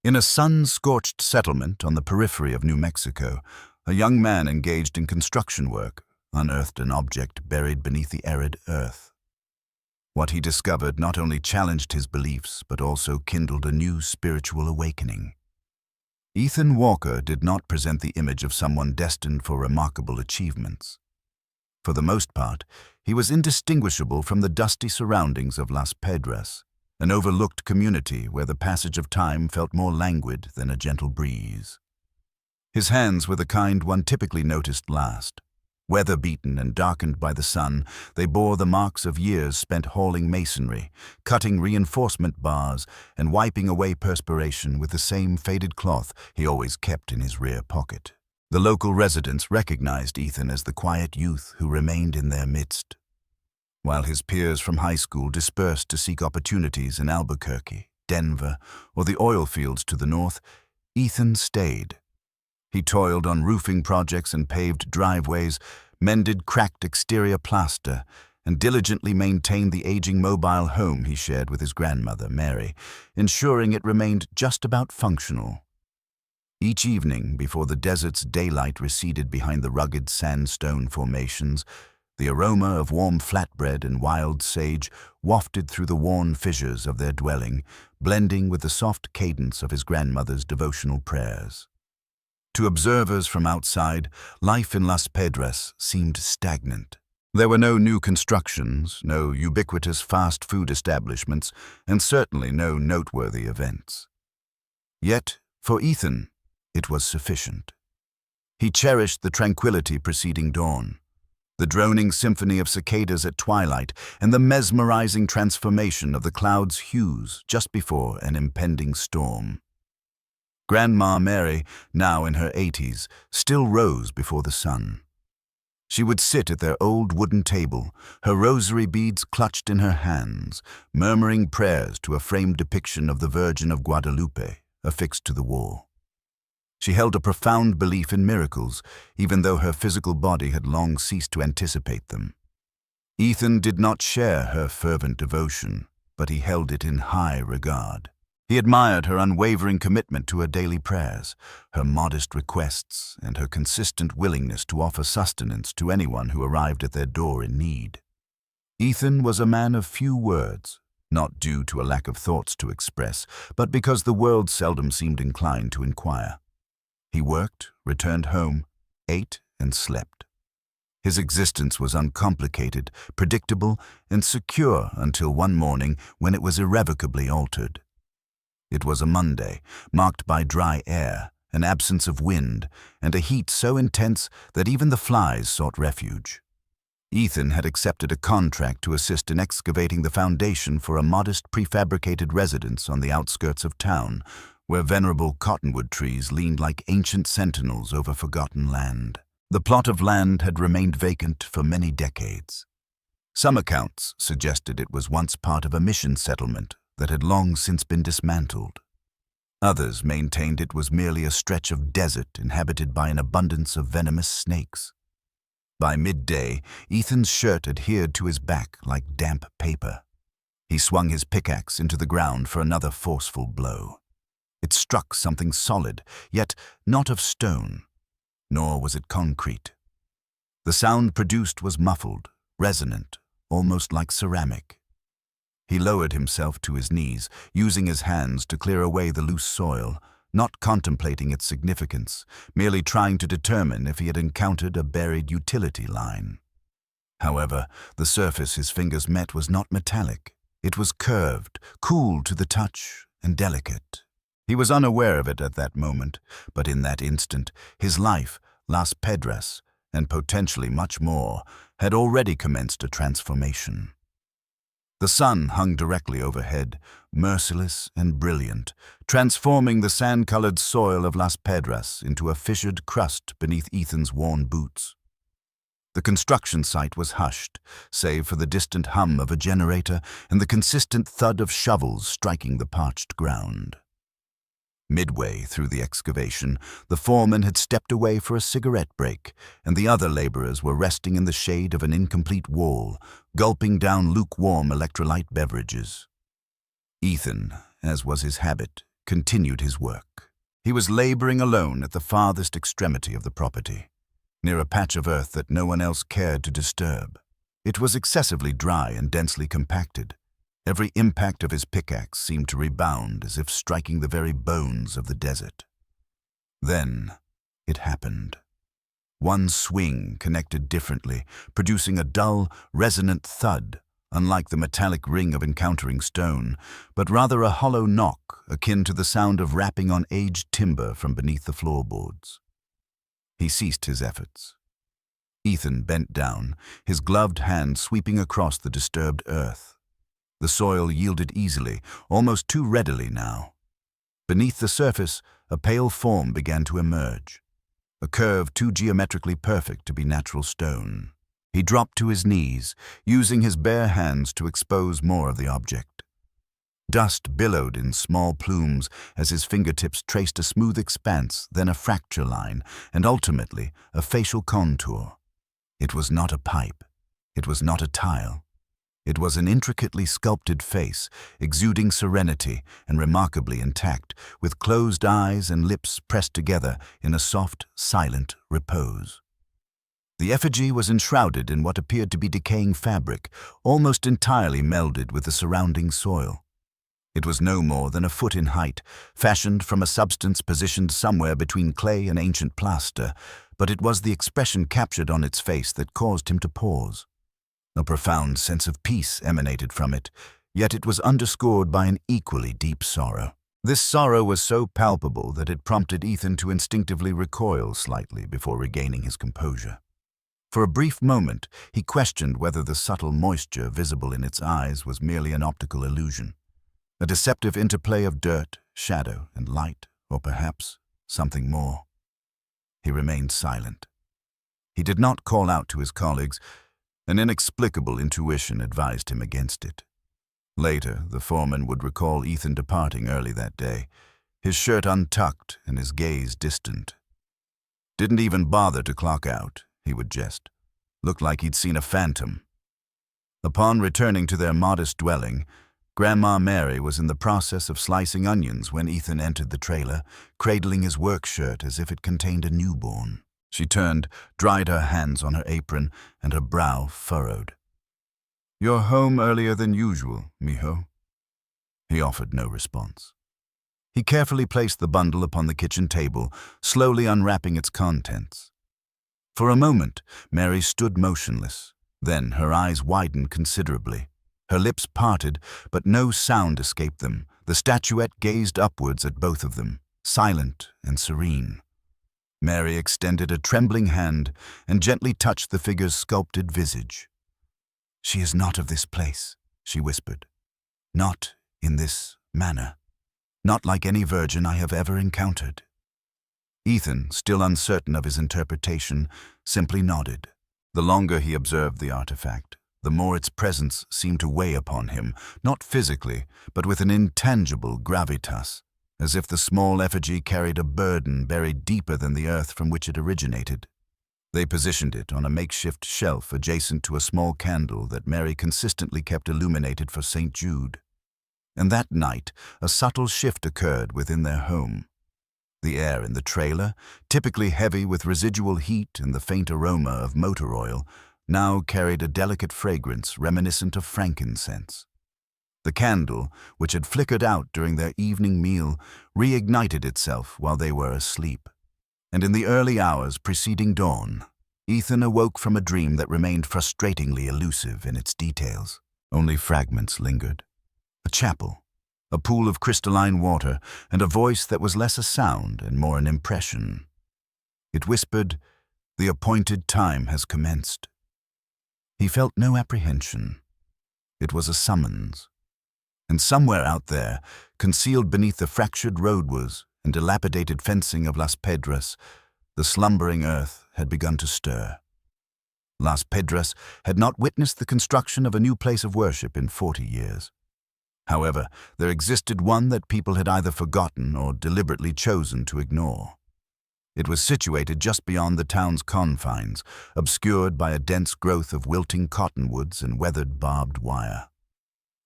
In a sun-scorched settlement on the periphery of New Mexico, a young man engaged in construction work unearthed an object buried beneath the arid earth. What he discovered not only challenged his beliefs, but also kindled a new spiritual awakening. Ethan Walker did not present the image of someone destined for remarkable achievements. For the most part, he was indistinguishable from the dusty surroundings of Las Pedras, an overlooked community where the passage of time felt more languid than a gentle breeze. His hands were the kind one typically noticed last. Weather-beaten and darkened by the sun, they bore the marks of years spent hauling masonry, cutting reinforcement bars, and wiping away perspiration with the same faded cloth he always kept in his rear pocket. The local residents recognized Ethan as the quiet youth who remained in their midst. While his peers from high school dispersed to seek opportunities in Albuquerque, Denver, or the oil fields to the north, Ethan stayed. He toiled on roofing projects and paved driveways, mended cracked exterior plaster, and diligently maintained the aging mobile home he shared with his grandmother, Mary, ensuring it remained just about functional. Each evening, before the desert's daylight receded behind the rugged sandstone formations, the aroma of warm flatbread and wild sage wafted through the worn fissures of their dwelling, blending with the soft cadence of his grandmother's devotional prayers. To observers from outside, life in Las Pedras seemed stagnant. There were no new constructions, no ubiquitous fast food establishments, and certainly no noteworthy events. Yet, for Ethan, it was sufficient. He cherished the tranquility preceding dawn, the droning symphony of cicadas at twilight, and the mesmerizing transformation of the clouds' hues just before an impending storm. Grandma Mary, now in her 80s, still rose before the sun. She would sit at their old wooden table, her rosary beads clutched in her hands, murmuring prayers to a framed depiction of the Virgin of Guadalupe affixed to the wall. She held a profound belief in miracles, even though her physical body had long ceased to anticipate them. Ethan did not share her fervent devotion, but he held it in high regard. He admired her unwavering commitment to her daily prayers, her modest requests, and her consistent willingness to offer sustenance to anyone who arrived at their door in need. Ethan was a man of few words, not due to a lack of thoughts to express, but because the world seldom seemed inclined to inquire. He worked, returned home, ate, and slept. His existence was uncomplicated, predictable, and secure until one morning when it was irrevocably altered. It was a Monday, marked by dry air, an absence of wind, and a heat so intense that even the flies sought refuge. Ethan had accepted a contract to assist in excavating the foundation for a modest prefabricated residence on the outskirts of town, where venerable cottonwood trees leaned like ancient sentinels over forgotten land. The plot of land had remained vacant for many decades. Some accounts suggested it was once part of a mission settlement that had long since been dismantled. Others maintained it was merely a stretch of desert inhabited by an abundance of venomous snakes. By midday, Ethan's shirt adhered to his back like damp paper. He swung his pickaxe into the ground for another forceful blow. It struck something solid, yet not of stone, nor was it concrete. The sound produced was muffled, resonant, almost like ceramic. He lowered himself to his knees, using his hands to clear away the loose soil, not contemplating its significance, merely trying to determine if he had encountered a buried utility line. However, the surface his fingers met was not metallic. It was curved, cool to the touch, and delicate. He was unaware of it at that moment, but in that instant, his life, Las Pedras, and potentially much more, had already commenced a transformation. The sun hung directly overhead, merciless and brilliant, transforming the sand-colored soil of Las Pedras into a fissured crust beneath Ethan's worn boots. The construction site was hushed, save for the distant hum of a generator and the consistent thud of shovels striking the parched ground. Midway through the excavation, the foreman had stepped away for a cigarette break, and the other laborers were resting in the shade of an incomplete wall, gulping down lukewarm electrolyte beverages. Ethan, as was his habit, continued his work. He was laboring alone at the farthest extremity of the property, near a patch of earth that no one else cared to disturb. It was excessively dry and densely compacted. Every impact of his pickaxe seemed to rebound as if striking the very bones of the desert. Then it happened. One swing connected differently, producing a dull, resonant thud, unlike the metallic ring of encountering stone, but rather a hollow knock akin to the sound of rapping on aged timber from beneath the floorboards. He ceased his efforts. Ethan bent down, his gloved hand sweeping across the disturbed earth. The soil yielded easily, almost too readily now. Beneath the surface, a pale form began to emerge, a curve too geometrically perfect to be natural stone. He dropped to his knees, using his bare hands to expose more of the object. Dust billowed in small plumes as his fingertips traced a smooth expanse, then a fracture line, and ultimately a facial contour. It was not a pipe. It was not a tile. It was an intricately sculpted face, exuding serenity and remarkably intact, with closed eyes and lips pressed together in a soft, silent repose. The effigy was enshrouded in what appeared to be decaying fabric, almost entirely melded with the surrounding soil. It was no more than a foot in height, fashioned from a substance positioned somewhere between clay and ancient plaster, but it was the expression captured on its face that caused him to pause. A profound sense of peace emanated from it, yet it was underscored by an equally deep sorrow. This sorrow was so palpable that it prompted Ethan to instinctively recoil slightly before regaining his composure. For a brief moment, he questioned whether the subtle moisture visible in its eyes was merely an optical illusion, a deceptive interplay of dirt, shadow, and light, or perhaps something more. He remained silent. He did not call out to his colleagues. An inexplicable intuition advised him against it. Later, the foreman would recall Ethan departing early that day, his shirt untucked and his gaze distant. "Didn't even bother to clock out," he would jest. "Looked like he'd seen a phantom." Upon returning to their modest dwelling, Grandma Mary was in the process of slicing onions when Ethan entered the trailer, cradling his work shirt as if it contained a newborn. She turned, dried her hands on her apron, and her brow furrowed. "You're home earlier than usual, mijo." He offered no response. He carefully placed the bundle upon the kitchen table, slowly unwrapping its contents. For a moment, Mary stood motionless. Then her eyes widened considerably. Her lips parted, but no sound escaped them. The statuette gazed upwards at both of them, silent and serene. Mary extended a trembling hand and gently touched the figure's sculpted visage. "She is not of this place," she whispered. "Not in this manner. Not like any virgin I have ever encountered." Ethan, still uncertain of his interpretation, simply nodded. The longer he observed the artifact, the more its presence seemed to weigh upon him, not physically, but with an intangible gravitas, as if the small effigy carried a burden buried deeper than the earth from which it originated. They positioned it on a makeshift shelf adjacent to a small candle that Mary consistently kept illuminated for St. Jude. And that night, a subtle shift occurred within their home. The air in the trailer, typically heavy with residual heat and the faint aroma of motor oil, now carried a delicate fragrance reminiscent of frankincense. The candle, which had flickered out during their evening meal, reignited itself while they were asleep. And in the early hours preceding dawn, Ethan awoke from a dream that remained frustratingly elusive in its details. Only fragments lingered. A chapel, a pool of crystalline water, and a voice that was less a sound and more an impression. It whispered, "The appointed time has commenced." He felt no apprehension. It was a summons. And somewhere out there, concealed beneath the fractured roadways and dilapidated fencing of Las Pedras, the slumbering earth had begun to stir. Las Pedras had not witnessed the construction of a new place of worship in 40 years. However, there existed one that people had either forgotten or deliberately chosen to ignore. It was situated just beyond the town's confines, obscured by a dense growth of wilting cottonwoods and weathered barbed wire.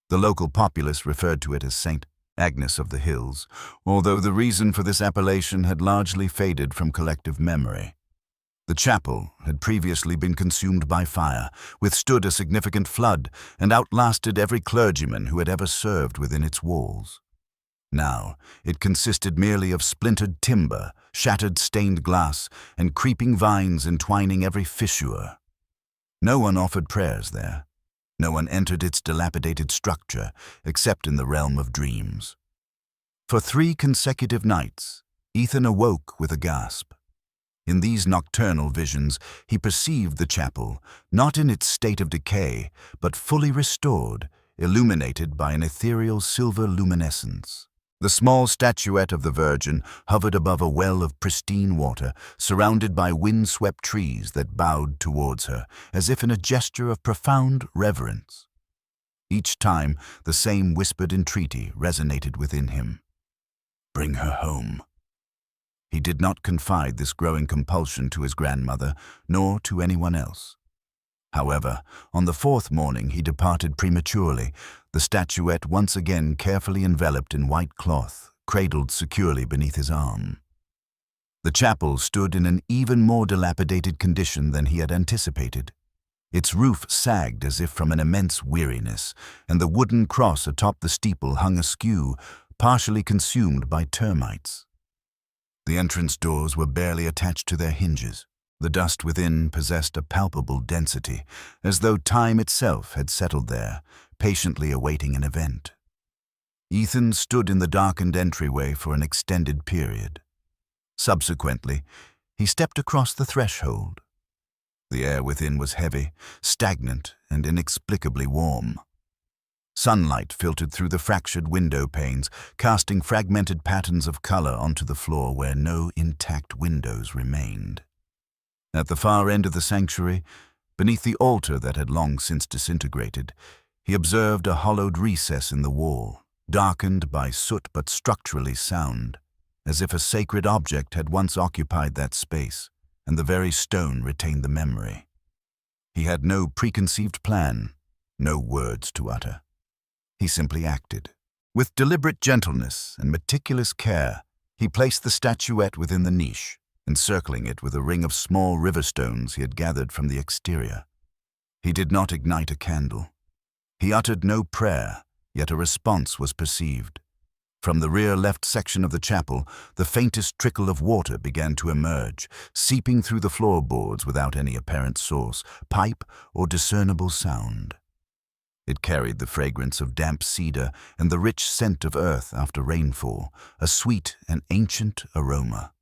The local populace referred to it as St. Agnes of the Hills, although the reason for this appellation had largely faded from collective memory. The chapel had previously been consumed by fire, withstood a significant flood, and outlasted every clergyman who had ever served within its walls. Now, it consisted merely of splintered timber, shattered stained glass, and creeping vines entwining every fissure. No one offered prayers there. No one entered its dilapidated structure, except in the realm of dreams. For 3 consecutive nights, Ethan awoke with a gasp. In these nocturnal visions, he perceived the chapel, not in its state of decay, but fully restored, illuminated by an ethereal silver luminescence. The small statuette of the Virgin hovered above a well of pristine water, surrounded by wind-swept trees that bowed towards her, as if in a gesture of profound reverence. Each time, the same whispered entreaty resonated within him. "Bring her home." He did not confide this growing compulsion to his grandmother, nor to anyone else. However, on the 4th morning he departed prematurely, the statuette once again carefully enveloped in white cloth, cradled securely beneath his arm. The chapel stood in an even more dilapidated condition than he had anticipated. Its roof sagged as if from an immense weariness, and the wooden cross atop the steeple hung askew, partially consumed by termites. The entrance doors were barely attached to their hinges. The dust within possessed a palpable density, as though time itself had settled there, patiently awaiting an event. Ethan stood in the darkened entryway for an extended period. Subsequently, he stepped across the threshold. The air within was heavy, stagnant, and inexplicably warm. Sunlight filtered through the fractured window panes, casting fragmented patterns of color onto the floor where no intact windows remained. At the far end of the sanctuary, beneath the altar that had long since disintegrated, he observed a hollowed recess in the wall, darkened by soot but structurally sound, as if a sacred object had once occupied that space, and the very stone retained the memory. He had no preconceived plan, no words to utter. He simply acted. With deliberate gentleness and meticulous care, he placed the statuette within the niche, encircling it with a ring of small river stones he had gathered from the exterior. He did not ignite a candle. He uttered no prayer, yet a response was perceived. From the rear left section of the chapel, the faintest trickle of water began to emerge, seeping through the floorboards without any apparent source, pipe, or discernible sound. It carried the fragrance of damp cedar and the rich scent of earth after rainfall, a sweet and ancient aroma.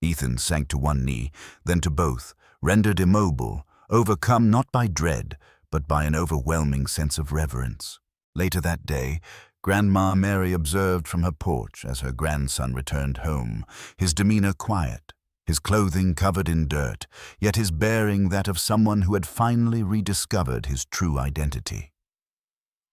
Ethan sank to one knee, then to both, rendered immobile, overcome not by dread, but by an overwhelming sense of reverence. Later that day, Grandma Mary observed from her porch as her grandson returned home, his demeanor quiet, his clothing covered in dirt, yet his bearing that of someone who had finally rediscovered his true identity.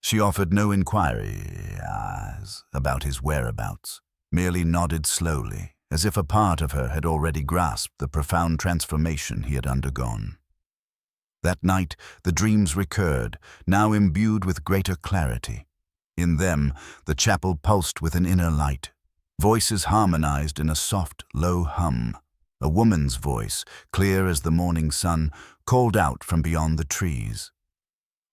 She offered no inquiries about his whereabouts, merely nodded slowly, as if a part of her had already grasped the profound transformation he had undergone. That night, the dreams recurred, now imbued with greater clarity. In them, the chapel pulsed with an inner light. Voices harmonized in a soft, low hum. A woman's voice, clear as the morning sun, called out from beyond the trees.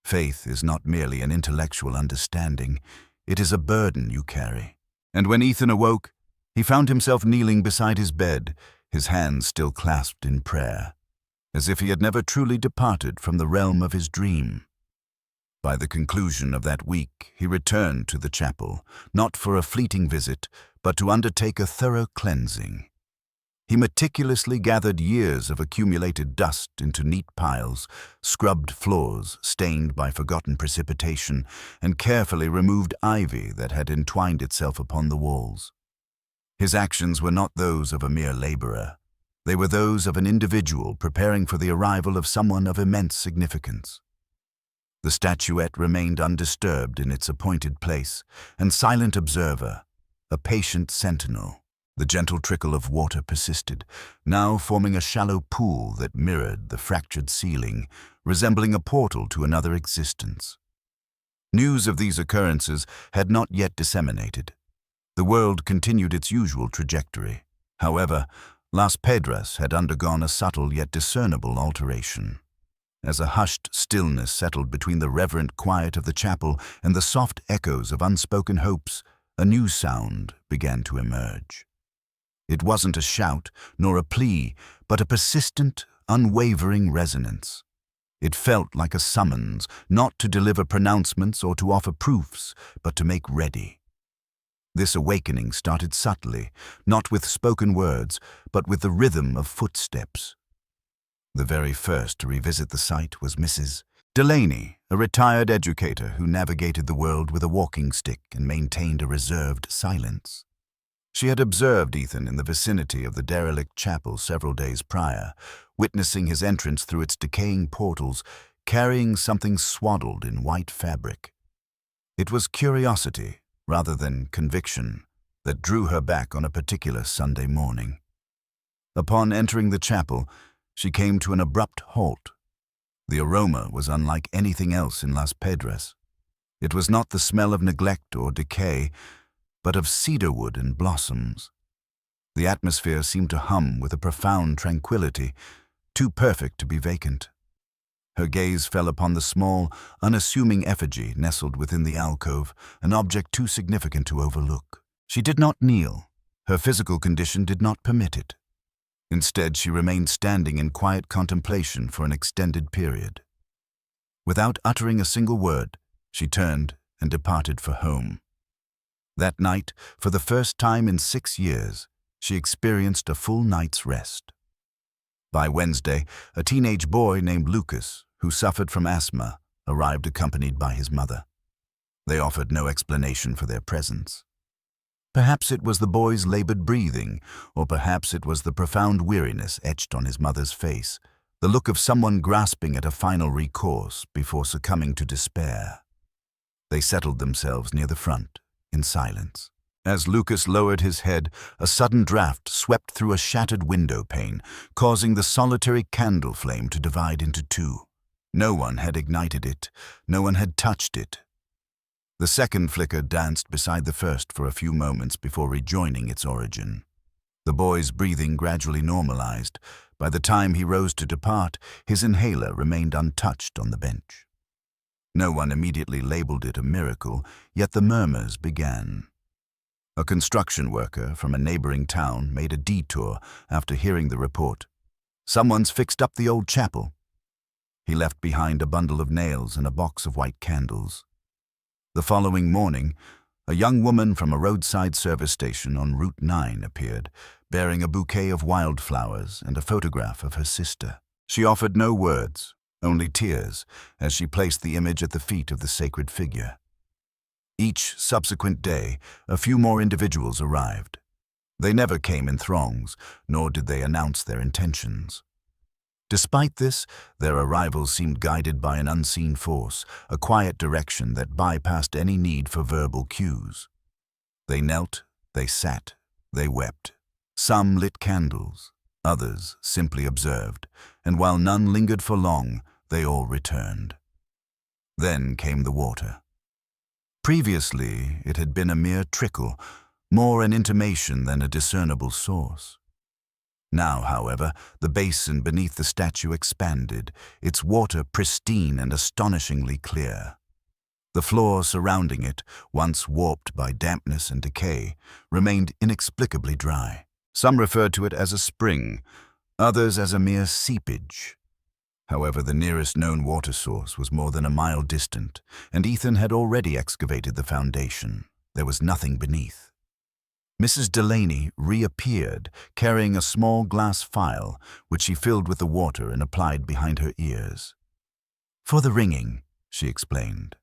Faith is not merely an intellectual understanding, it is a burden you carry. And when Ethan awoke, he found himself kneeling beside his bed, his hands still clasped in prayer, as if he had never truly departed from the realm of his dream. By the conclusion of that week, he returned to the chapel, not for a fleeting visit, but to undertake a thorough cleansing. He meticulously gathered years of accumulated dust into neat piles, scrubbed floors stained by forgotten precipitation, and carefully removed ivy that had entwined itself upon the walls. His actions were not those of a mere laborer. They were those of an individual preparing for the arrival of someone of immense significance. The statuette remained undisturbed in its appointed place, and silent observer, a patient sentinel. The gentle trickle of water persisted, now forming a shallow pool that mirrored the fractured ceiling, resembling a portal to another existence. News of these occurrences had not yet disseminated. The world continued its usual trajectory. However, Las Pedras had undergone a subtle yet discernible alteration. As a hushed stillness settled between the reverent quiet of the chapel and the soft echoes of unspoken hopes, a new sound began to emerge. It wasn't a shout nor a plea, but a persistent, unwavering resonance. It felt like a summons, not to deliver pronouncements or to offer proofs, but to make ready. This awakening started subtly, not with spoken words, but with the rhythm of footsteps. The very first to revisit the site was Mrs. Delaney, a retired educator who navigated the world with a walking stick and maintained a reserved silence. She had observed Ethan in the vicinity of the derelict chapel several days prior, witnessing his entrance through its decaying portals, carrying something swaddled in white fabric. It was curiosity, rather than conviction, that drew her back on a particular Sunday morning. Upon entering the chapel, she came to an abrupt halt. The aroma was unlike anything else in Las Pedras. It was not the smell of neglect or decay, but of cedarwood and blossoms. The atmosphere seemed to hum with a profound tranquility, too perfect to be vacant. Her gaze fell upon the small, unassuming effigy nestled within the alcove, an object too significant to overlook. She did not kneel. Her physical condition did not permit it. Instead, she remained standing in quiet contemplation for an extended period. Without uttering a single word, she turned and departed for home. That night, for the first time in 6 years, she experienced a full night's rest. By Wednesday, a teenage boy named Lucas, who suffered from asthma, arrived accompanied by his mother. They offered no explanation for their presence. Perhaps it was the boy's labored breathing, or perhaps it was the profound weariness etched on his mother's face, the look of someone grasping at a final recourse before succumbing to despair. They settled themselves near the front, in silence. As Lucas lowered his head, a sudden draught swept through a shattered window pane, causing the solitary candle flame to divide into two. No one had ignited it. No one had touched it. The second flicker danced beside the first for a few moments before rejoining its origin. The boy's breathing gradually normalized. By the time he rose to depart, his inhaler remained untouched on the bench. No one immediately labeled it a miracle, yet the murmurs began. A construction worker from a neighboring town made a detour after hearing the report. "Someone's fixed up the old chapel." He left behind a bundle of nails and a box of white candles. The following morning, a young woman from a roadside service station on Route 9 appeared, bearing a bouquet of wildflowers and a photograph of her sister. She offered no words, only tears, as she placed the image at the feet of the sacred figure. Each subsequent day, a few more individuals arrived. They never came in throngs, nor did they announce their intentions. Despite this, their arrivals seemed guided by an unseen force, a quiet direction that bypassed any need for verbal cues. They knelt, they sat, they wept. Some lit candles, others simply observed, and while none lingered for long, they all returned. Then came the water. Previously, it had been a mere trickle, more an intimation than a discernible source. Now, however, the basin beneath the statue expanded, its water pristine and astonishingly clear. The floor surrounding it, once warped by dampness and decay, remained inexplicably dry. Some referred to it as a spring, others as a mere seepage. However, the nearest known water source was more than a mile distant, and Ethan had already excavated the foundation. There was nothing beneath. Mrs. Delaney reappeared, carrying a small glass phial, which she filled with the water and applied behind her ears. "For the ringing," she explained.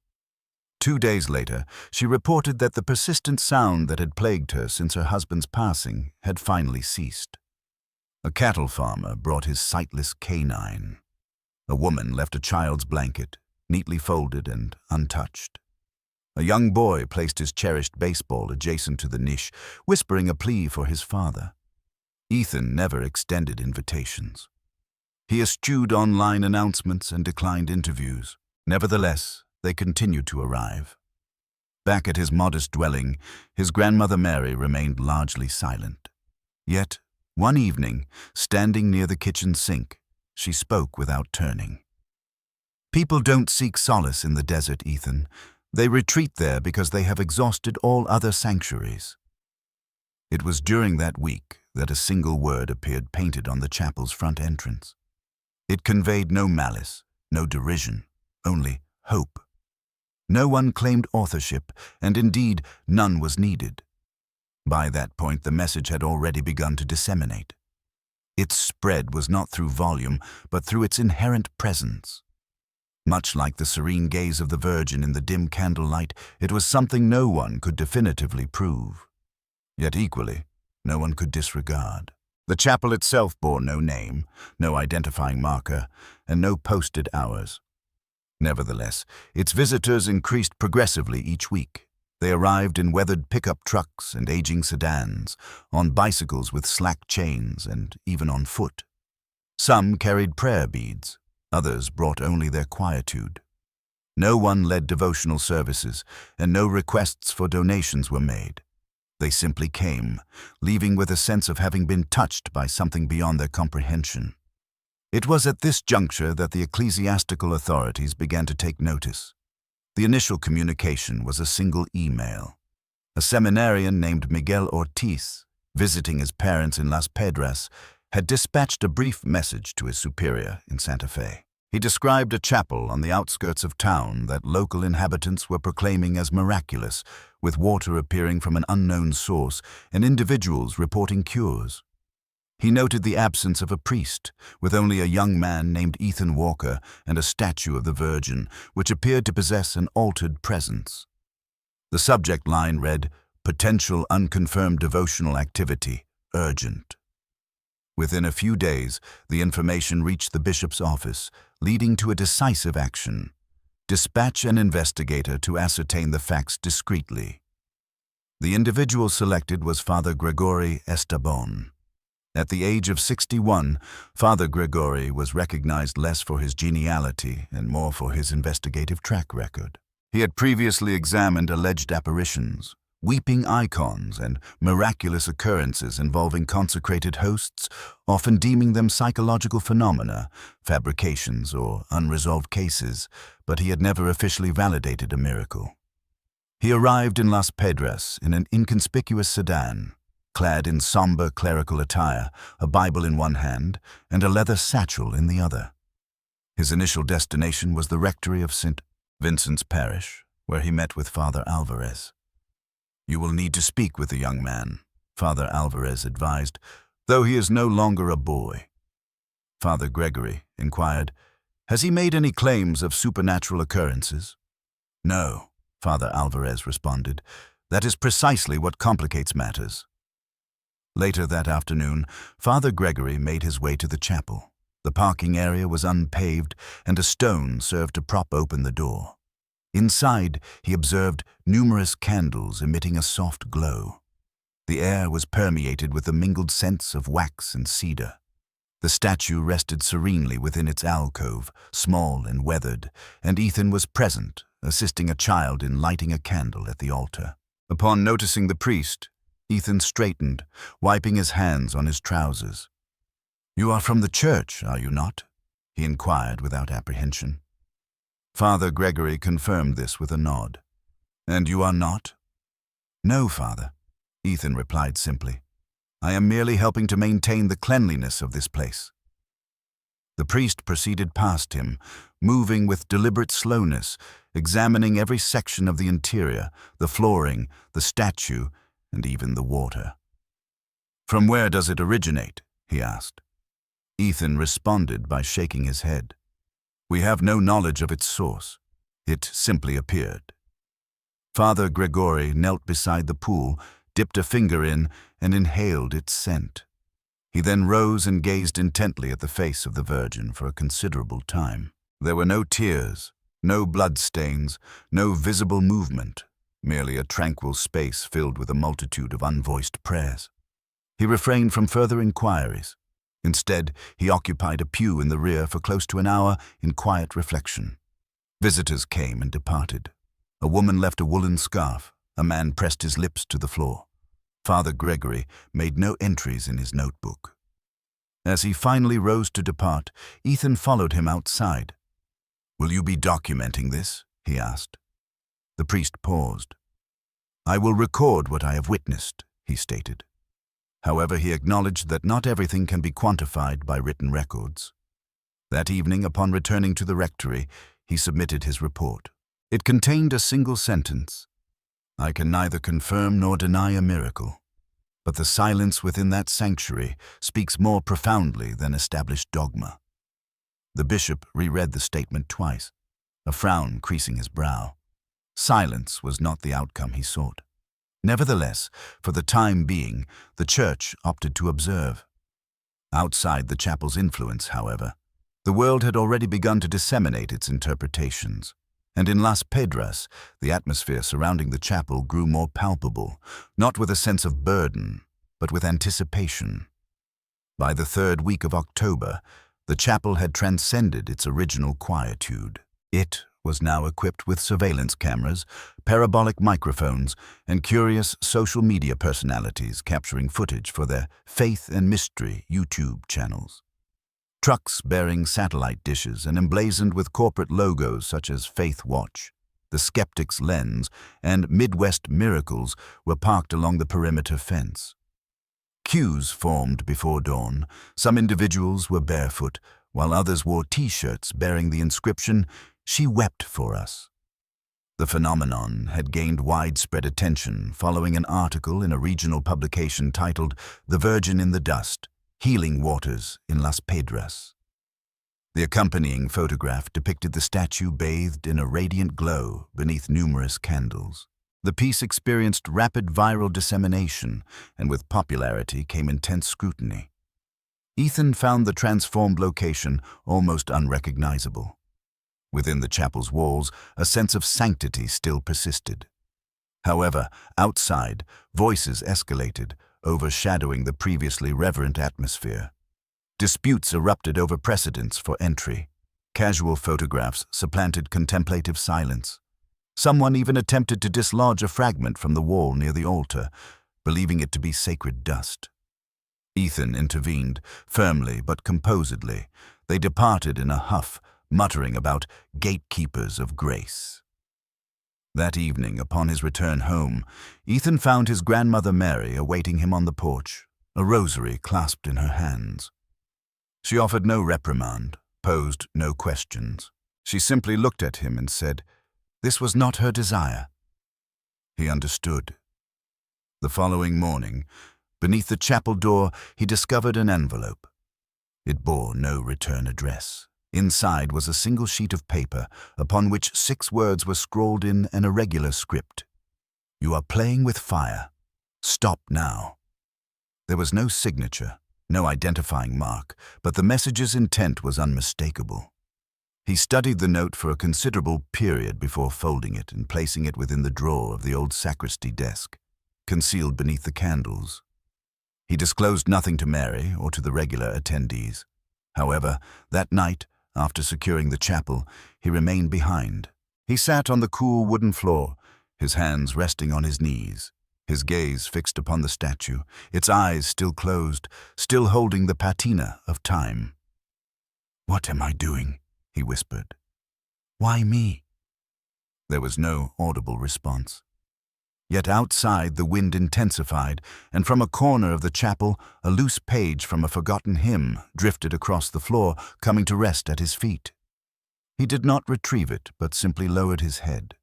2 days later, she reported that the persistent sound that had plagued her since her husband's passing had finally ceased. A cattle farmer brought his sightless canine. A woman left a child's blanket, neatly folded and untouched. A young boy placed his cherished baseball adjacent to the niche, whispering a plea for his father. Ethan never extended invitations. He eschewed online announcements and declined interviews. Nevertheless, they continued to arrive. Back at his modest dwelling, his grandmother Mary remained largely silent. Yet, one evening, standing near the kitchen sink, she spoke without turning. "People don't seek solace in the desert, Ethan. They retreat there because they have exhausted all other sanctuaries." It was during that week that a single word appeared painted on the chapel's front entrance. It conveyed no malice, no derision, only hope. No one claimed authorship, and indeed none was needed. By that point, the message had already begun to disseminate. Its spread was not through volume, but through its inherent presence. Much like the serene gaze of the Virgin in the dim candlelight, it was something no one could definitively prove. Yet equally, no one could disregard. The chapel itself bore no name, no identifying marker, and no posted hours. Nevertheless, its visitors increased progressively each week. They arrived in weathered pickup trucks and aging sedans, on bicycles with slack chains, and even on foot. Some carried prayer beads, others brought only their quietude. No one led devotional services, and no requests for donations were made. They simply came, leaving with a sense of having been touched by something beyond their comprehension. It was at this juncture that the ecclesiastical authorities began to take notice. The initial communication was a single email. A seminarian named Miguel Ortiz, visiting his parents in Las Pedras, had dispatched a brief message to his superior in Santa Fe. He described a chapel on the outskirts of town that local inhabitants were proclaiming as miraculous, with water appearing from an unknown source and individuals reporting cures. He noted the absence of a priest, with only a young man named Ethan Walker and a statue of the Virgin, which appeared to possess an altered presence. The subject line read, "Potential unconfirmed devotional activity, urgent." Within a few days, the information reached the bishop's office, leading to a decisive action. Dispatch an investigator to ascertain the facts discreetly. The individual selected was Father Gregory Estabon. At the age of 61, Father Gregory was recognized less for his geniality and more for his investigative track record. He had previously examined alleged apparitions, weeping icons, and miraculous occurrences involving consecrated hosts, often deeming them psychological phenomena, fabrications, or unresolved cases, but he had never officially validated a miracle. He arrived in Las Pedras in an inconspicuous sedan, clad in somber clerical attire, a Bible in one hand and a leather satchel in the other. His initial destination was the rectory of St. Vincent's Parish, where he met with Father Alvarez. "You will need to speak with the young man," Father Alvarez advised, "though he is no longer a boy." Father Gregory inquired, "Has he made any claims of supernatural occurrences?" "No," Father Alvarez responded. "That is precisely what complicates matters." Later that afternoon, Father Gregory made his way to the chapel. The parking area was unpaved, and a stone served to prop open the door. Inside, he observed numerous candles emitting a soft glow. The air was permeated with the mingled scents of wax and cedar. The statue rested serenely within its alcove, small and weathered, and Ethan was present, assisting a child in lighting a candle at the altar. Upon noticing the priest, Ethan straightened, wiping his hands on his trousers. "You are from the church, are you not?" he inquired without apprehension. Father Gregory confirmed this with a nod. "And you are not?" "No, Father," Ethan replied simply. "I am merely helping to maintain the cleanliness of this place." The priest proceeded past him, moving with deliberate slowness, examining every section of the interior, the flooring, the statue, and even the water. "From where does it originate?" he asked. Ethan responded by shaking his head. "We have no knowledge of its source. It simply appeared." Father Gregory knelt beside the pool, dipped a finger in, and inhaled its scent. He then rose and gazed intently at the face of the Virgin for a considerable time. There were no tears, no bloodstains, no visible movement, merely a tranquil space filled with a multitude of unvoiced prayers. He refrained from further inquiries. Instead, he occupied a pew in the rear for close to an hour in quiet reflection. Visitors came and departed. A woman left a woolen scarf. A man pressed his lips to the floor. Father Gregory made no entries in his notebook. As he finally rose to depart, Ethan followed him outside. "Will you be documenting this?" he asked. The priest paused. "I will record what I have witnessed," he stated. However, he acknowledged that not everything can be quantified by written records. That evening, upon returning to the rectory, he submitted his report. It contained a single sentence: "I can neither confirm nor deny a miracle, but the silence within that sanctuary speaks more profoundly than established dogma." The bishop reread the statement twice, a frown creasing his brow. Silence was not the outcome he sought. Nevertheless, for the time being, the church opted to observe. Outside the chapel's influence, however, the world had already begun to disseminate its interpretations, and in Las Pedras, the atmosphere surrounding the chapel grew more palpable, not with a sense of burden, but with anticipation. By the third week of October, the chapel had transcended its original quietude. It was now equipped with surveillance cameras, parabolic microphones, and curious social media personalities capturing footage for their Faith and Mystery YouTube channels. Trucks bearing satellite dishes and emblazoned with corporate logos such as Faith Watch, The Skeptic's Lens, and Midwest Miracles were parked along the perimeter fence. Queues formed before dawn. Some individuals were barefoot, while others wore T-shirts bearing the inscription, "She wept for us." The phenomenon had gained widespread attention following an article in a regional publication titled "The Virgin in the Dust: Healing Waters in Las Pedras." The accompanying photograph depicted the statue bathed in a radiant glow beneath numerous candles. The piece experienced rapid viral dissemination, and with popularity came intense scrutiny. Ethan found the transformed location almost unrecognizable. Within the chapel's walls, a sense of sanctity still persisted. However, outside, voices escalated, overshadowing the previously reverent atmosphere. Disputes erupted over precedents for entry. Casual photographs supplanted contemplative silence. Someone even attempted to dislodge a fragment from the wall near the altar, believing it to be sacred dust. Ethan intervened, firmly but composedly. They departed in a huff, muttering about gatekeepers of grace. That evening, upon his return home, Ethan found his grandmother Mary awaiting him on the porch, a rosary clasped in her hands. She offered no reprimand, posed no questions. She simply looked at him and said, this was not her desire. He understood. The following morning, beneath the chapel door, he discovered an envelope. It bore no return address. Inside was a single sheet of paper, upon which 6 words were scrawled in an irregular script. "You are playing with fire. Stop now." There was no signature, no identifying mark, but the message's intent was unmistakable. He studied the note for a considerable period before folding it and placing it within the drawer of the old sacristy desk, concealed beneath the candles. He disclosed nothing to Mary or to the regular attendees. However, that night, after securing the chapel, he remained behind. He sat on the cool wooden floor, his hands resting on his knees, his gaze fixed upon the statue, its eyes still closed, still holding the patina of time. "What am I doing?" he whispered. "Why me?" There was no audible response. Yet outside the wind intensified, and from a corner of the chapel, a loose page from a forgotten hymn drifted across the floor, coming to rest at his feet. He did not retrieve it, but simply lowered his head.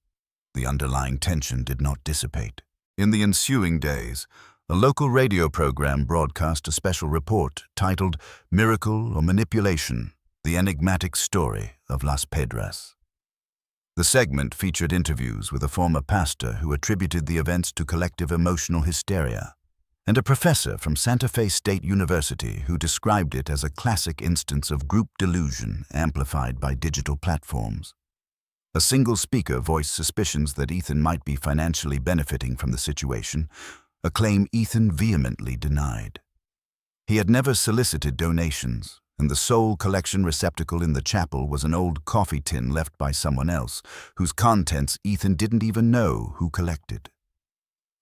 The underlying tension did not dissipate. In the ensuing days, a local radio program broadcast a special report titled "Miracle or Manipulation: The Enigmatic Story of Las Pedras." The segment featured interviews with a former pastor who attributed the events to collective emotional hysteria, and a professor from Santa Fe State University who described it as a classic instance of group delusion amplified by digital platforms. A single speaker voiced suspicions that Ethan might be financially benefiting from the situation, a claim Ethan vehemently denied. He had never solicited donations, and the sole collection receptacle in the chapel was an old coffee tin left by someone else, whose contents Ethan didn't even know who collected.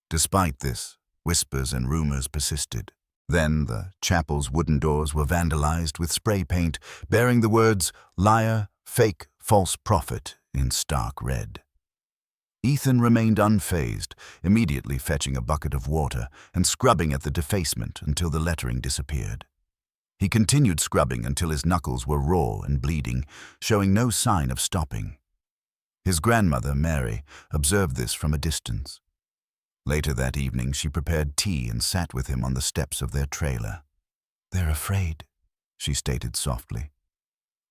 Despite this, whispers and rumors persisted. Then the chapel's wooden doors were vandalized with spray paint bearing the words "liar, fake, false prophet" in stark red. Ethan remained unfazed, immediately fetching a bucket of water and scrubbing at the defacement until the lettering disappeared. He continued scrubbing until his knuckles were raw and bleeding, showing no sign of stopping. His grandmother, Mary, observed this from a distance. Later that evening, she prepared tea and sat with him on the steps of their trailer. "They're afraid," she stated softly.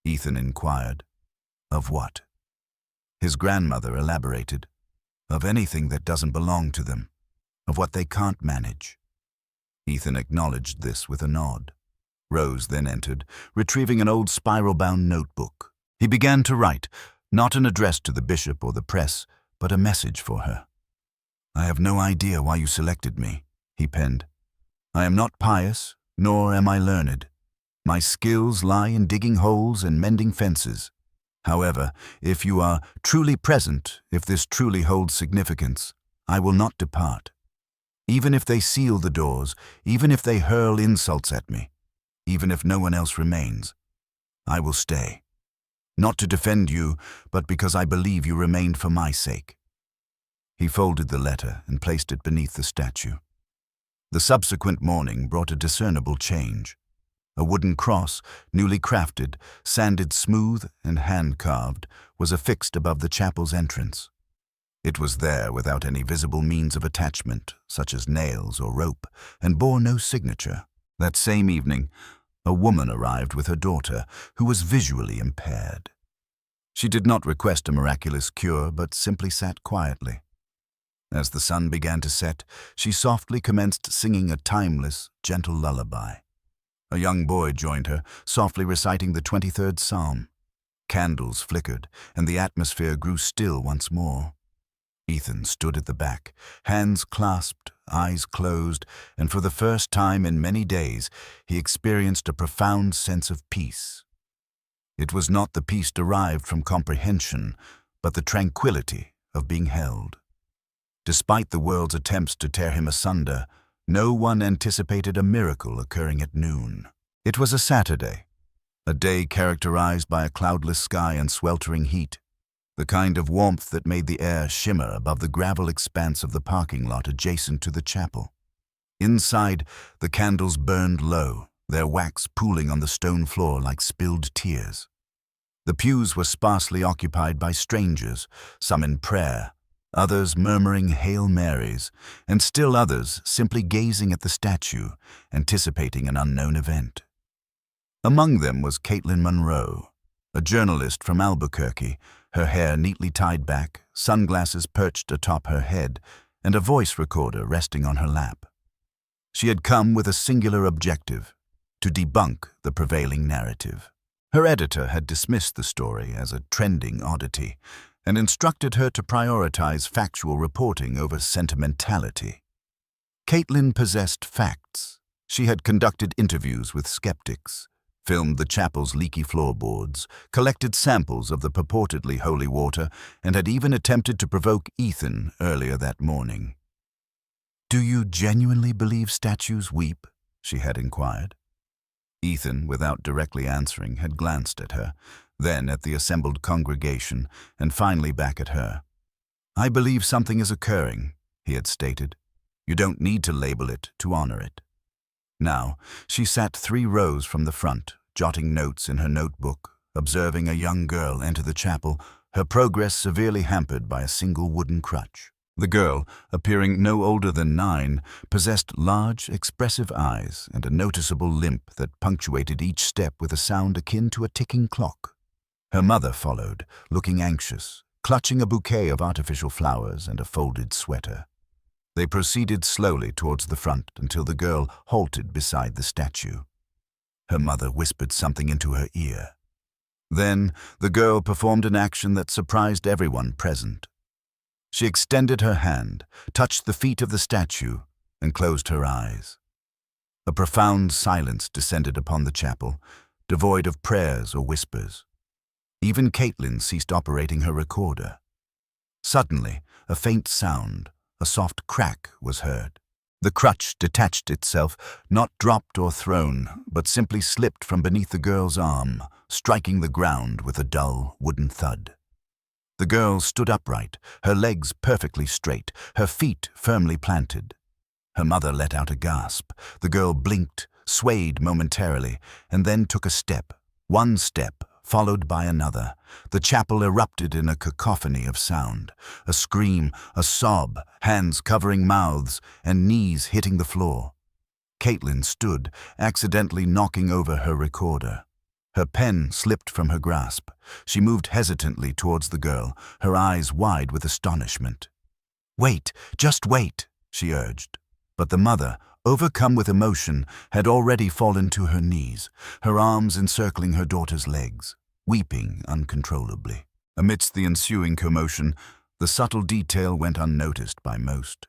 Ethan inquired, "Of what?" His grandmother elaborated, "Of anything that doesn't belong to them, of what they can't manage." Ethan acknowledged this with a nod. Rose then entered, retrieving an old spiral-bound notebook. He began to write, not an address to the bishop or the press, but a message for her. "I have no idea why you selected me," he penned. "I am not pious, nor am I learned. My skills lie in digging holes and mending fences. However, if you are truly present, if this truly holds significance, I will not depart. Even if they seal the doors, even if they hurl insults at me, even if no one else remains, I will stay. Not to defend you, but because I believe you remained for my sake." He folded the letter and placed it beneath the statue. The subsequent morning brought a discernible change. A wooden cross, newly crafted, sanded smooth and hand-carved, was affixed above the chapel's entrance. It was there without any visible means of attachment, such as nails or rope, and bore no signature. That same evening, a woman arrived with her daughter, who was visually impaired. She did not request a miraculous cure, but simply sat quietly. As the sun began to set, she softly commenced singing a timeless, gentle lullaby. A young boy joined her, softly reciting the 23rd Psalm. Candles flickered, and the atmosphere grew still once more. Ethan stood at the back, hands clasped, eyes closed, and for the first time in many days, he experienced a profound sense of peace. It was not the peace derived from comprehension, but the tranquility of being held. Despite the world's attempts to tear him asunder, no one anticipated a miracle occurring at noon. It was a Saturday, a day characterized by a cloudless sky and sweltering heat, the kind of warmth that made the air shimmer above the gravel expanse of the parking lot adjacent to the chapel. Inside, the candles burned low, their wax pooling on the stone floor like spilled tears. The pews were sparsely occupied by strangers, some in prayer, others murmuring Hail Marys, and still others simply gazing at the statue, anticipating an unknown event. Among them was Caitlin Monroe, a journalist from Albuquerque, her hair neatly tied back, sunglasses perched atop her head, and a voice recorder resting on her lap. She had come with a singular objective: to debunk the prevailing narrative. Her editor had dismissed the story as a trending oddity, and instructed her to prioritize factual reporting over sentimentality. Caitlin possessed facts. She had conducted interviews with skeptics, filmed the chapel's leaky floorboards, collected samples of the purportedly holy water, and had even attempted to provoke Ethan earlier that morning. "Do you genuinely believe statues weep?" she had inquired. Ethan, without directly answering, had glanced at her, then at the assembled congregation, and finally back at her. "I believe something is occurring," he had stated. "You don't need to label it to honor it." Now, she sat 3 rows from the front, jotting notes in her notebook, observing a young girl enter the chapel, her progress severely hampered by a single wooden crutch. The girl, appearing no older than 9, possessed large, expressive eyes and a noticeable limp that punctuated each step with a sound akin to a ticking clock. Her mother followed, looking anxious, clutching a bouquet of artificial flowers and a folded sweater. They proceeded slowly towards the front until the girl halted beside the statue. Her mother whispered something into her ear. Then the girl performed an action that surprised everyone present. She extended her hand, touched the feet of the statue, and closed her eyes. A profound silence descended upon the chapel, devoid of prayers or whispers. Even Caitlin ceased operating her recorder. Suddenly, a faint sound, a soft crack, was heard. The crutch detached itself, not dropped or thrown, but simply slipped from beneath the girl's arm, striking the ground with a dull, wooden thud. The girl stood upright, her legs perfectly straight, her feet firmly planted. Her mother let out a gasp. The girl blinked, swayed momentarily, and then took a step. One step, followed by another. The chapel erupted in a cacophony of sound. A scream, a sob, hands covering mouths, and knees hitting the floor. Caitlin stood, accidentally knocking over her recorder. Her pen slipped from her grasp. She moved hesitantly towards the girl, her eyes wide with astonishment. "Wait, just wait," she urged. But the mother, overcome with emotion, had already fallen to her knees, her arms encircling her daughter's legs, weeping uncontrollably. Amidst the ensuing commotion, the subtle detail went unnoticed by most.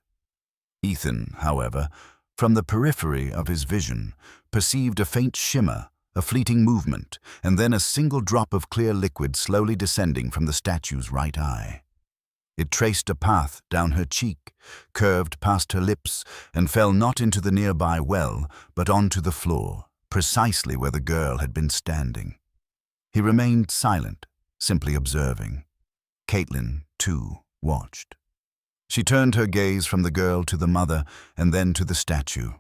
Ethan, however, from the periphery of his vision, perceived a faint shimmer, a fleeting movement, and then a single drop of clear liquid slowly descending from the statue's right eye. It traced a path down her cheek, curved past her lips, and fell not into the nearby well, but onto the floor, precisely where the girl had been standing. He remained silent, simply observing. Caitlin, too, watched. She turned her gaze from the girl to the mother and then to the statue.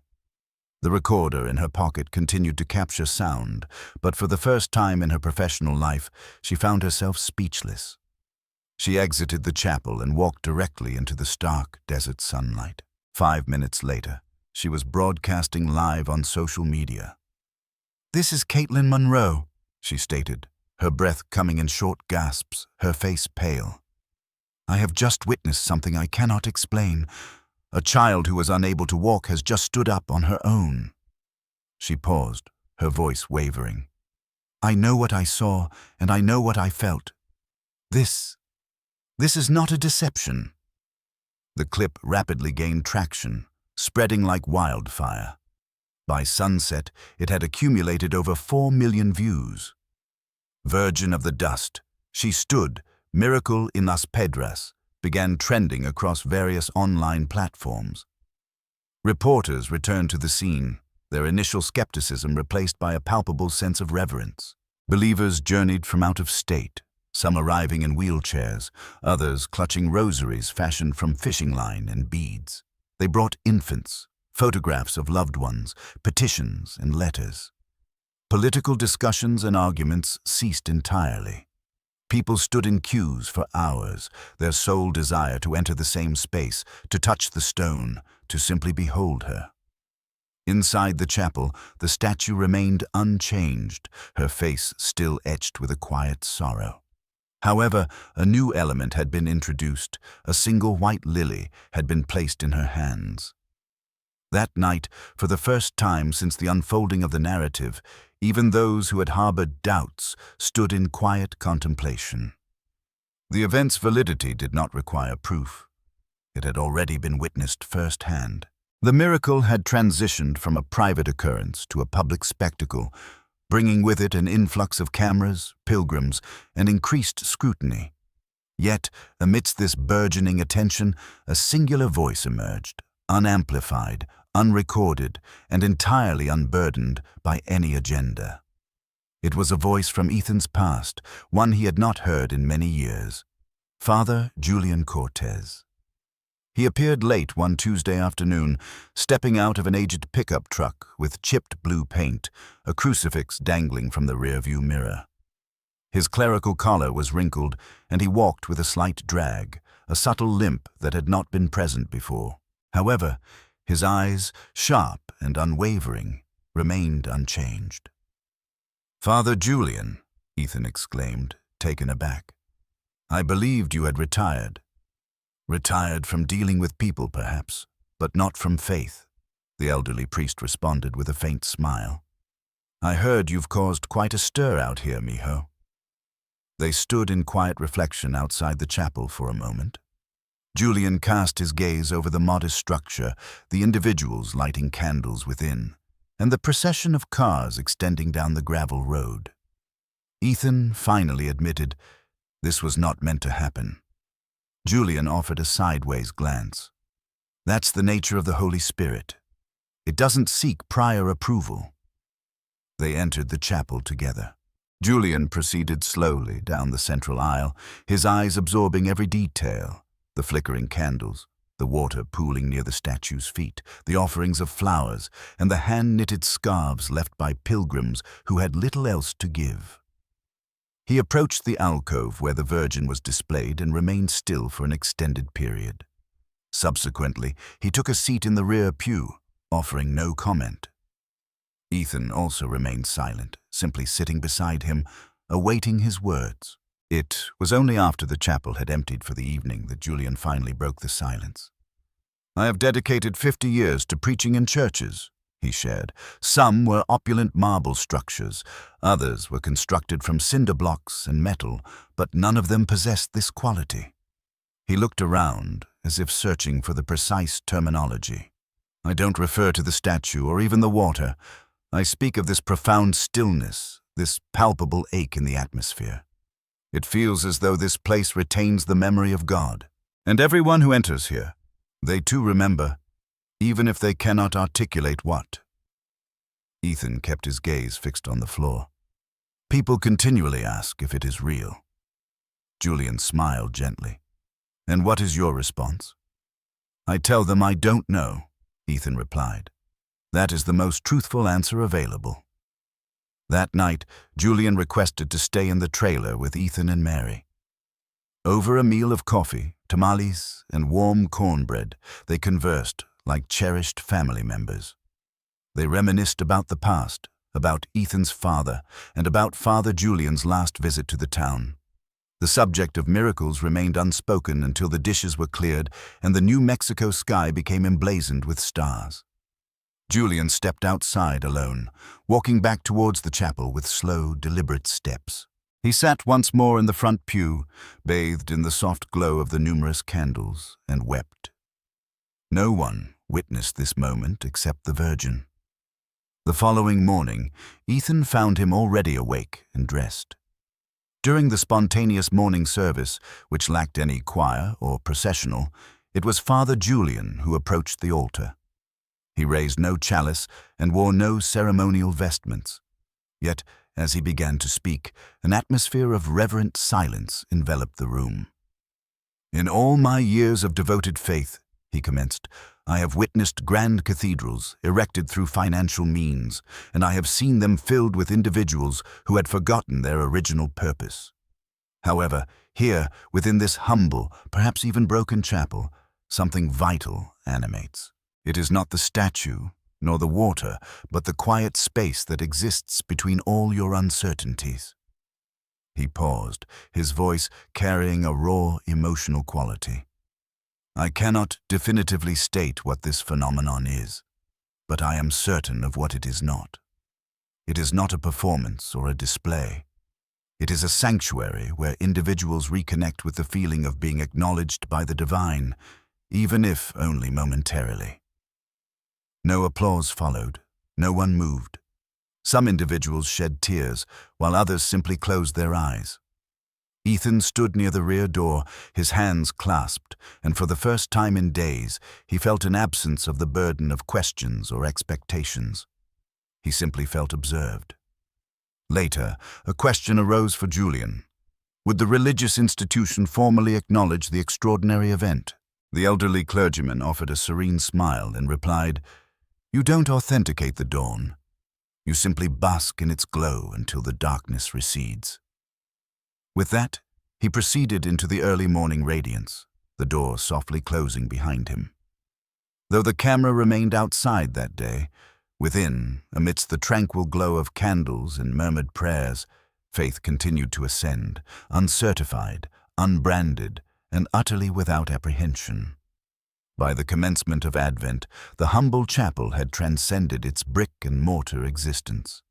The recorder in her pocket continued to capture sound, but for the first time in her professional life, she found herself speechless. She exited the chapel and walked directly into the stark desert sunlight. 5 minutes later, she was broadcasting live on social media. "This is Caitlin Monroe," she stated, her breath coming in short gasps, her face pale. "I have just witnessed something I cannot explain. A child who was unable to walk has just stood up on her own." She paused, her voice wavering. "I know what I saw, and I know what I felt. This is not a deception." The clip rapidly gained traction, spreading like wildfire. By sunset, it had accumulated over 4 million views. Virgin of the dust, she stood, miracle in Las Pedras, began trending across various online platforms. Reporters returned to the scene, their initial skepticism replaced by a palpable sense of reverence. Believers journeyed from out of state, some arriving in wheelchairs, others clutching rosaries fashioned from fishing line and beads. They brought infants, photographs of loved ones, petitions and letters. Political discussions and arguments ceased entirely. People stood in queues for hours, their sole desire to enter the same space, to touch the stone, to simply behold her. Inside the chapel, the statue remained unchanged, her face still etched with a quiet sorrow. However, a new element had been introduced. A single white lily had been placed in her hands. That night, for the first time since the unfolding of the narrative, even those who had harbored doubts stood in quiet contemplation. The event's validity did not require proof. It had already been witnessed firsthand. The miracle had transitioned from a private occurrence to a public spectacle, bringing with it an influx of cameras, pilgrims, and increased scrutiny. Yet, amidst this burgeoning attention, a singular voice emerged, unamplified, unrecorded, and entirely unburdened by any agenda. It was a voice from Ethan's past, one he had not heard in many years. Father Julian Cortez. He appeared late one Tuesday afternoon, stepping out of an aged pickup truck with chipped blue paint, a crucifix dangling from the rearview mirror. His clerical collar was wrinkled, and he walked with a slight drag, a subtle limp that had not been present before. However, his eyes, sharp and unwavering, remained unchanged. "Father Julian," Ethan exclaimed, taken aback. "I believed you had retired." "Retired from dealing with people, perhaps, but not from faith," the elderly priest responded with a faint smile. "I heard you've caused quite a stir out here, mijo." They stood in quiet reflection outside the chapel for a moment. Julian cast his gaze over the modest structure, the individuals lighting candles within. and the procession of cars extending down the gravel road. Ethan finally admitted this was not meant to happen. Julian offered a sideways glance. That's the nature of the Holy Spirit. It doesn't seek prior approval. They entered the chapel together. Julian proceeded slowly down the central aisle, his eyes absorbing every detail: the flickering candles, the water pooling near the statue's feet, the offerings of flowers, and the hand-knitted scarves left by pilgrims who had little else to give. He approached the alcove where the Virgin was displayed and remained still for an extended period. Subsequently, he took a seat in the rear pew, offering no comment. Ethan also remained silent, simply sitting beside him, awaiting his words. It was only after the chapel had emptied for the evening that Julian finally broke the silence. "I have dedicated 50 years to preaching in churches," he shared. "Some were opulent marble structures, others were constructed from cinder blocks and metal, but none of them possessed this quality." He looked around, as if searching for the precise terminology. "I don't refer to the statue or even the water. I speak of this profound stillness, this palpable ache in the atmosphere. It feels as though this place retains the memory of God. And everyone who enters here, they too remember, even if they cannot articulate what." Ethan kept his gaze fixed on the floor. "People continually ask if it is real." Julian smiled gently. "And what is your response?" "I tell them I don't know," Ethan replied. "That is the most truthful answer available." That night, Julian requested to stay in the trailer with Ethan and Mary. Over a meal of coffee, tamales, and warm cornbread, they conversed like cherished family members. They reminisced about the past, about Ethan's father, and about Father Julian's last visit to the town. The subject of miracles remained unspoken until the dishes were cleared and the New Mexico sky became emblazoned with stars. Julian stepped outside alone, walking back towards the chapel with slow, deliberate steps. He sat once more in the front pew, bathed in the soft glow of the numerous candles, and wept. No one witnessed this moment except the Virgin. The following morning, Ethan found him already awake and dressed. During the spontaneous morning service, which lacked any choir or processional, it was Father Julian who approached the altar. He raised no chalice and wore no ceremonial vestments. Yet, as he began to speak, an atmosphere of reverent silence enveloped the room. "In all my years of devoted faith," he commenced, "I have witnessed grand cathedrals erected through financial means, and I have seen them filled with individuals who had forgotten their original purpose. However, here, within this humble, perhaps even broken chapel, something vital animates. It is not the statue, nor the water, but the quiet space that exists between all your uncertainties." He paused, his voice carrying a raw, emotional quality. "I cannot definitively state what this phenomenon is, but I am certain of what it is not. It is not a performance or a display. It is a sanctuary where individuals reconnect with the feeling of being acknowledged by the divine, even if only momentarily." No applause followed. No one moved. Some individuals shed tears, while others simply closed their eyes. Ethan stood near the rear door, his hands clasped, and for the first time in days, he felt an absence of the burden of questions or expectations. He simply felt observed. Later, a question arose for Julian. Would the religious institution formally acknowledge the extraordinary event? The elderly clergyman offered a serene smile and replied, "You don't authenticate the dawn. You simply bask in its glow until the darkness recedes." With that, he proceeded into the early morning radiance, the door softly closing behind him. Though the camera remained outside that day, within, amidst the tranquil glow of candles and murmured prayers, faith continued to ascend, uncertified, unbranded, and utterly without apprehension. By the commencement of Advent, the humble chapel had transcended its brick-and-mortar existence.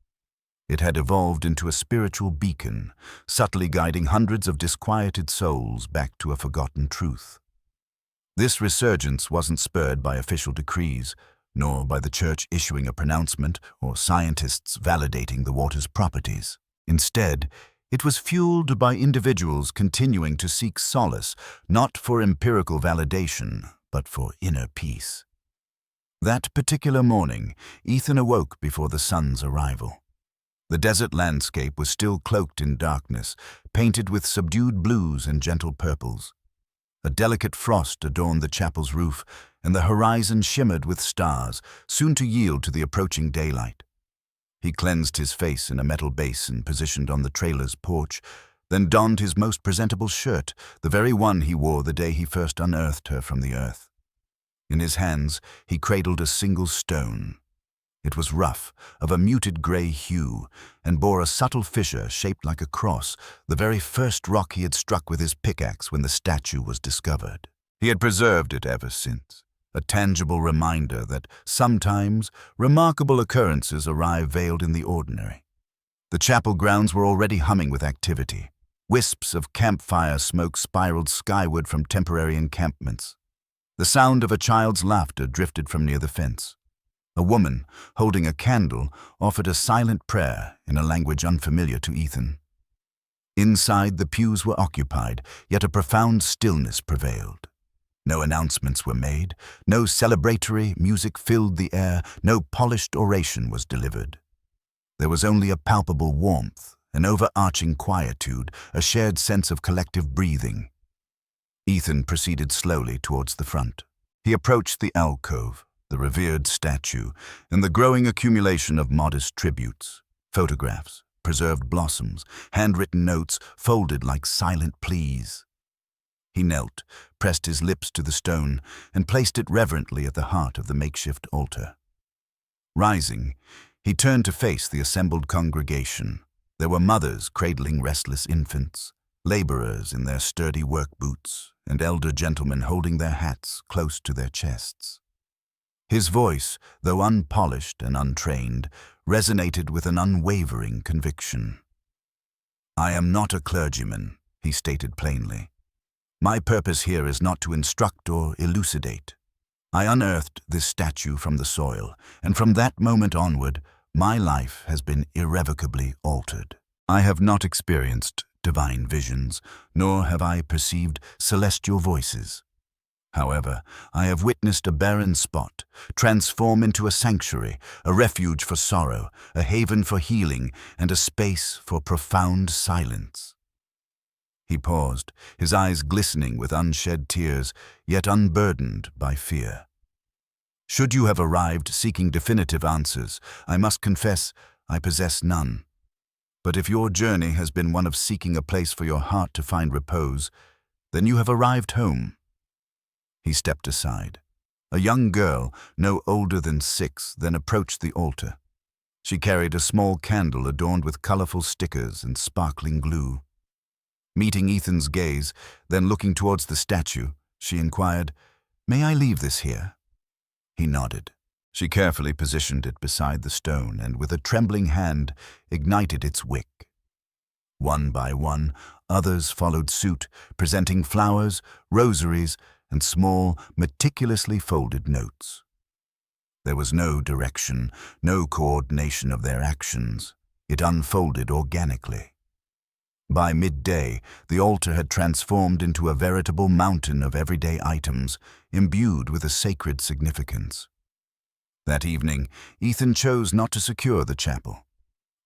It had evolved into a spiritual beacon, subtly guiding hundreds of disquieted souls back to a forgotten truth. This resurgence wasn't spurred by official decrees, nor by the church issuing a pronouncement or scientists validating the water's properties. Instead, it was fueled by individuals continuing to seek solace, not for empirical validation, but for inner peace. That particular morning, Ethan awoke before the sun's arrival. The desert landscape was still cloaked in darkness, painted with subdued blues and gentle purples. A delicate frost adorned the chapel's roof, and the horizon shimmered with stars, soon to yield to the approaching daylight. He cleansed his face in a metal basin positioned on the trailer's porch, then donned his most presentable shirt, the very one he wore the day he first unearthed her from the earth. In his hands, he cradled a single stone. It was rough, of a muted gray hue, and bore a subtle fissure shaped like a cross, the very first rock he had struck with his pickaxe when the statue was discovered. He had preserved it ever since, a tangible reminder that sometimes remarkable occurrences arrive veiled in the ordinary. The chapel grounds were already humming with activity. Wisps of campfire smoke spiraled skyward from temporary encampments. The sound of a child's laughter drifted from near the fence. A woman, holding a candle, offered a silent prayer in a language unfamiliar to Ethan. Inside, the pews were occupied, yet a profound stillness prevailed. No announcements were made, no celebratory music filled the air, no polished oration was delivered. There was only a palpable warmth, an overarching quietude, a shared sense of collective breathing. Ethan proceeded slowly towards the front. He approached the alcove, the revered statue, and the growing accumulation of modest tributes, photographs, preserved blossoms, handwritten notes folded like silent pleas. He knelt, pressed his lips to the stone, and placed it reverently at the heart of the makeshift altar. Rising, he turned to face the assembled congregation. There were mothers cradling restless infants, laborers in their sturdy work boots, and elder gentlemen holding their hats close to their chests. His voice, though unpolished and untrained, resonated with an unwavering conviction. "I am not a clergyman," he stated plainly. "My purpose here is not to instruct or elucidate. I unearthed this statue from the soil, and from that moment onward, my life has been irrevocably altered. I have not experienced divine visions, nor have I perceived celestial voices. However, I have witnessed a barren spot transform into a sanctuary, a refuge for sorrow, a haven for healing, and a space for profound silence." He paused, his eyes glistening with unshed tears, yet unburdened by fear. "Should you have arrived seeking definitive answers, I must confess I possess none. But if your journey has been one of seeking a place for your heart to find repose, then you have arrived home." He stepped aside. A young girl, no older than 6, then approached the altar. She carried a small candle adorned with colorful stickers and sparkling glue. Meeting Ethan's gaze, then looking towards the statue, she inquired, "May I leave this here?" He nodded. She carefully positioned it beside the stone and, with a trembling hand, ignited its wick. One by one, others followed suit, presenting flowers, rosaries, and small, meticulously folded notes. There was no direction, no coordination of their actions. It unfolded organically. By midday, the altar had transformed into a veritable mountain of everyday items, imbued with a sacred significance. That evening, Ethan chose not to secure the chapel.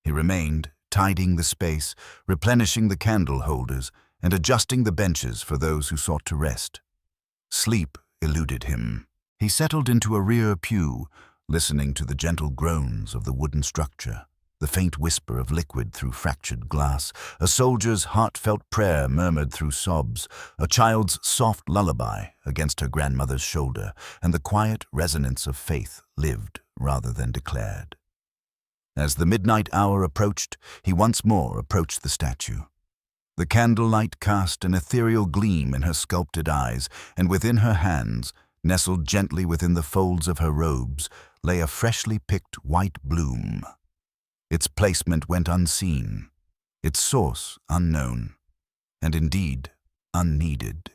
He remained, tidying the space, replenishing the candle holders, and adjusting the benches for those who sought to rest. Sleep eluded him. He settled into a rear pew, listening to the gentle groans of the wooden structure, the faint whisper of liquid through fractured glass, a soldier's heartfelt prayer murmured through sobs, a child's soft lullaby against her grandmother's shoulder, and the quiet resonance of faith lived rather than declared. As the midnight hour approached, he once more approached the statue. The candlelight cast an ethereal gleam in her sculpted eyes, and within her hands, nestled gently within the folds of her robes, lay a freshly picked white bloom. Its placement went unseen, its source unknown, and indeed unneeded.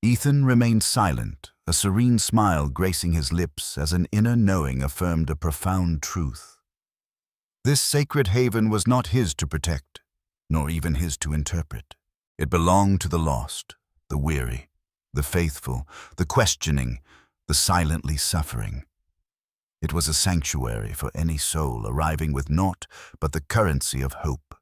Ethan remained silent, a serene smile gracing his lips as an inner knowing affirmed a profound truth. This sacred haven was not his to protect, nor even his to interpret. It belonged to the lost, the weary, the faithful, the questioning, the silently suffering. It was a sanctuary for any soul arriving with naught but the currency of hope.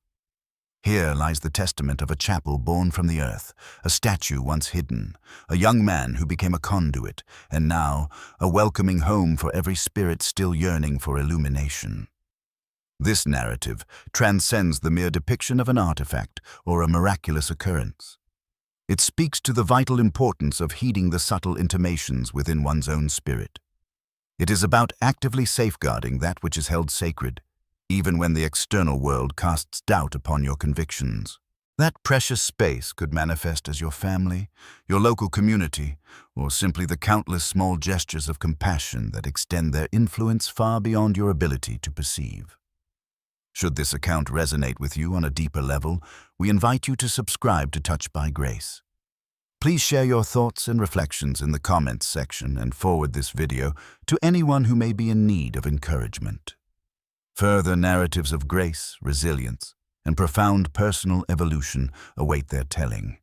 Here lies the testament of a chapel born from the earth, a statue once hidden, a young man who became a conduit, and now a welcoming home for every spirit still yearning for illumination. This narrative transcends the mere depiction of an artifact or a miraculous occurrence. It speaks to the vital importance of heeding the subtle intimations within one's own spirit. It is about actively safeguarding that which is held sacred, even when the external world casts doubt upon your convictions. That precious space could manifest as your family, your local community, or simply the countless small gestures of compassion that extend their influence far beyond your ability to perceive. Should this account resonate with you on a deeper level, we invite you to subscribe to Touched by Grace. Please share your thoughts and reflections in the comments section and forward this video to anyone who may be in need of encouragement. Further narratives of grace, resilience, and profound personal evolution await their telling.